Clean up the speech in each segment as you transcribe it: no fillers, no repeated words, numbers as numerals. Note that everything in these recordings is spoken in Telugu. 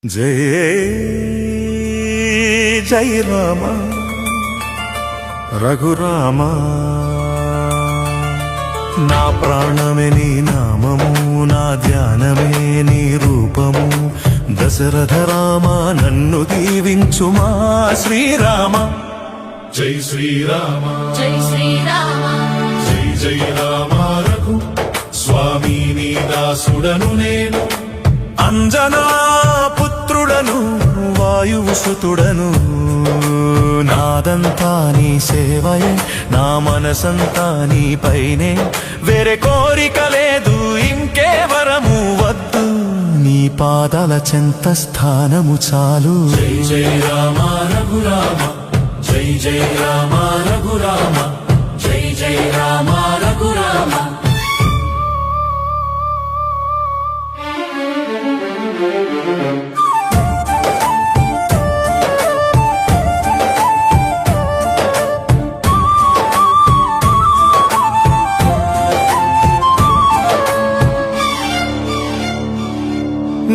జయ జయ రామ రఘురామ నా ప్రాణమే నీ నామము నా ధ్యానమే నీ రూపము దశరథ రామ నన్ను దీవించుమా శ్రీరామ జై శ్రీరామ జై శ్రీరామ జై జై రామ రఘు స్వామి నీ దాసుడను నేను అంజనా పుత్రుడను వాయుసుతుడను నాదంతా నీ సేవయే నా మనసంతా నీ పైనే వేరే కోరిక లేదు ఇంకే వరము వద్దు నీ పాదాల చెంత స్థానము చాలు జై జై రామ రఘురామ జై జై రామ రఘురామ జై జై రామ రఘురామ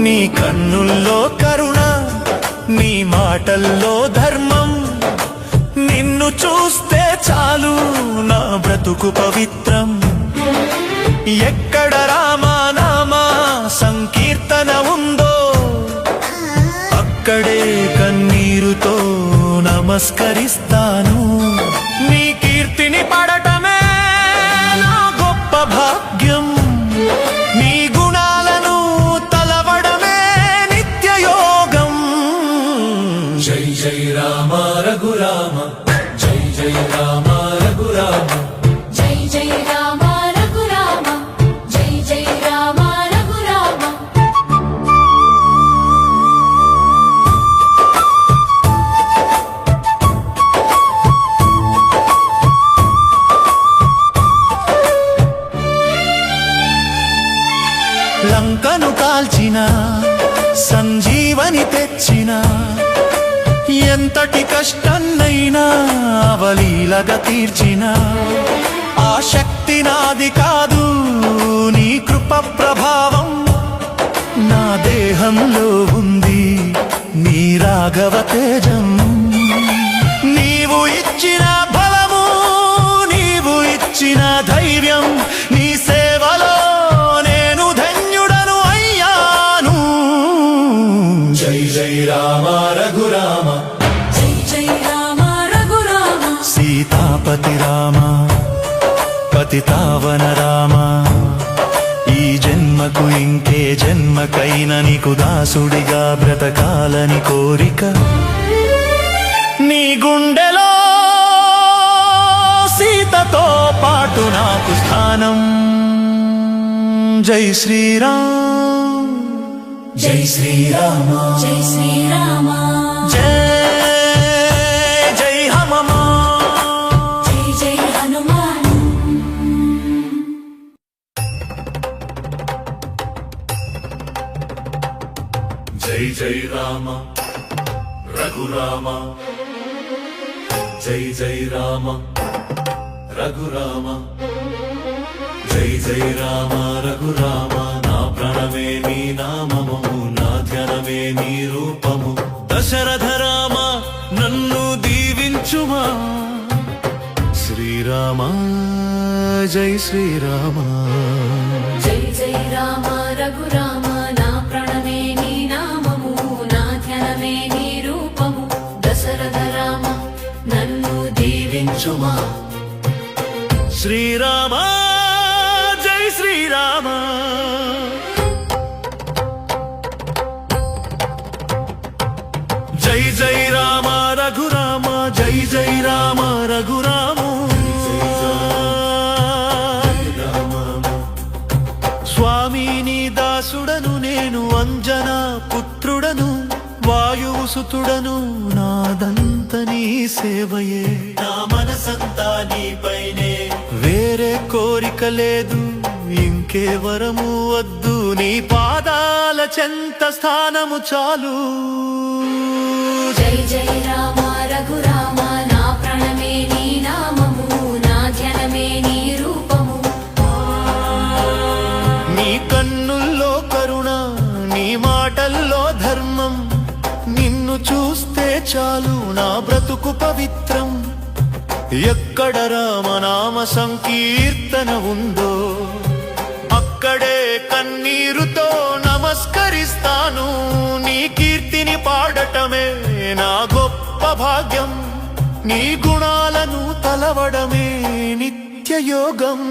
నీ కన్నుల్లో కరుణ నీ మాటల్లో ధర్మం నిన్ను చూస్తే చాలు నా బ్రతుకు పవిత్రం ఎక్కడ రామనామా సంకీర్తన ఉందో అక్కడే కన్నీరుతో నమస్కరిస్తాను నీ కీర్తిని పడటమే నా గొప్ప భాగ్యం నీ గుణాలను తలవడమే నిత్యయోగం జై జై రామ రఘురామ జై జై రామ రఘురామ జై జై రామ రఘురామ జై జై రామ రఘురామ లంకను కాల్చిన సంజీవని తెచ్చిన ఎంతటి కష్టన్నైనా అవలీలగా తీర్చిన ఆ శక్తి నాది కాదు నీ కృప ప్రభావం నా దేహంలో ఉంది నీ రాఘవ తేజం నీవు ఇచ్చిన బలము నీవు ఇచ్చిన ధైర్యం నీ సేవలో నేను ధన్యుడను అయ్యాను జై జై రామ రఘురామ జై జై రామ రఘురామ సీతాపతి రామ పతితావన రామ ఈ జన్మకు ఇంకే జన్మకైన నీకు దాసుడిగా బ్రతకాలని కోరిక నీ గుండెలో సీతతో పాటు నాకు స్థానం జై శ్రీరామ్ జై శ్రీరామ జై శ్రీరామ జై జై హనుమా జై జై హనుమాన్ జై జై రామ రఘురామ జై జై రామ రఘురామ జై జై రామ రఘురామ నా ప్రాణమే నీ నామము నా ధ్యానమే నీ రూపము దశరథ రామ నన్ను దీవించుమా శ్రీరామ జై శ్రీరామ జై జై రామ రఘురామ నా ప్రాణమే నీ నామము నా ధ్యానమే నీ రూపము దశరథ రామ నన్ను దీవించుమా శ్రీరామ జై శ్రీరామ జై జై రామ రఘురామ జై జై రామ రఘురామ స్వామి నీ దాసుడను నేను అంజనా పుత్రుడను వాయుసుతుడను నాదంత నీ సేవయే నా మనసంతా నీపైనే వేరే కోరిక లేదు ఇంకే వరము వద్దు నీ పాదాల చెంత స్థానము చాలు జై జై రామ రఘురామ నా ప్రాణమే నీ నామము నా ధ్యానమే నీ రూపము నీ కన్నుల్లో కరుణ నీ మాటల్లో ధర్మం చాలు నా బ్రతుకు పవిత్రం ఎక్కడ రామనామ సంకీర్తన ఉందో అక్కడే కన్నీరుతో నమస్కరిస్తాను నీ కీర్తిని పాడటమే నా గొప్ప భాగ్యం నీ గుణాలను తలవడమే నిత్యయోగం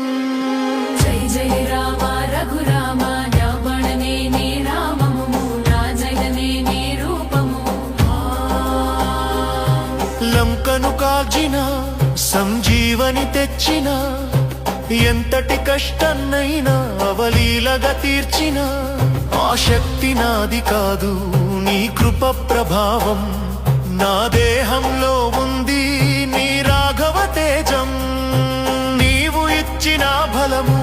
జై జై రామ రఘురామ నా ప్రాణమే నీ నామము నా జగమే నీ రూపము లంకను కాల్చిన సంజీవని తెచ్చిన ఎంతటి కష్టన్నైనా అవలీలగా తీర్చిన ఆ శక్తి నాది కాదు నీ కృప ప్రభావం నా దేహంలో ఉంది నీ రాఘవ తేజం నీవు ఇచ్చిన బలము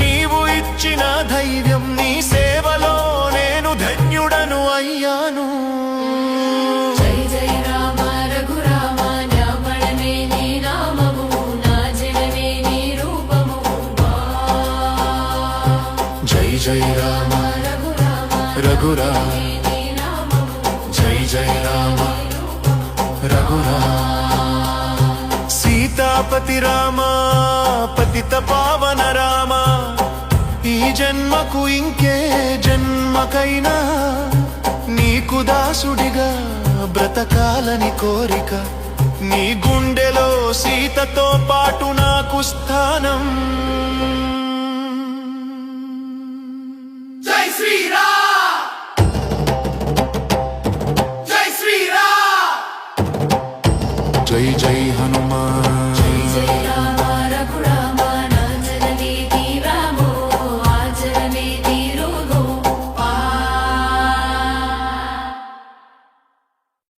నీవు ఇచ్చిన ధైర్యం నీ సేవలో నేను ధన్యుడను అయ్యాను జై జై రామ రఘురామ నా ప్రాణమే నీ నామము నా జగమే నీ రూపము జై జై రామ రఘురామ రఘురామ నీ నామము జై జై రామ రఘురామ సీతాపతి రామ పతిత పావన రామ ఈ జన్మకు ఇంకే జన్మకైనా నీకు దాసుడిగా బ్రతకాలని కోరిక నీ గుండెలో సీతతో పాటు నాకు స్థానం జై శ్రీరామ్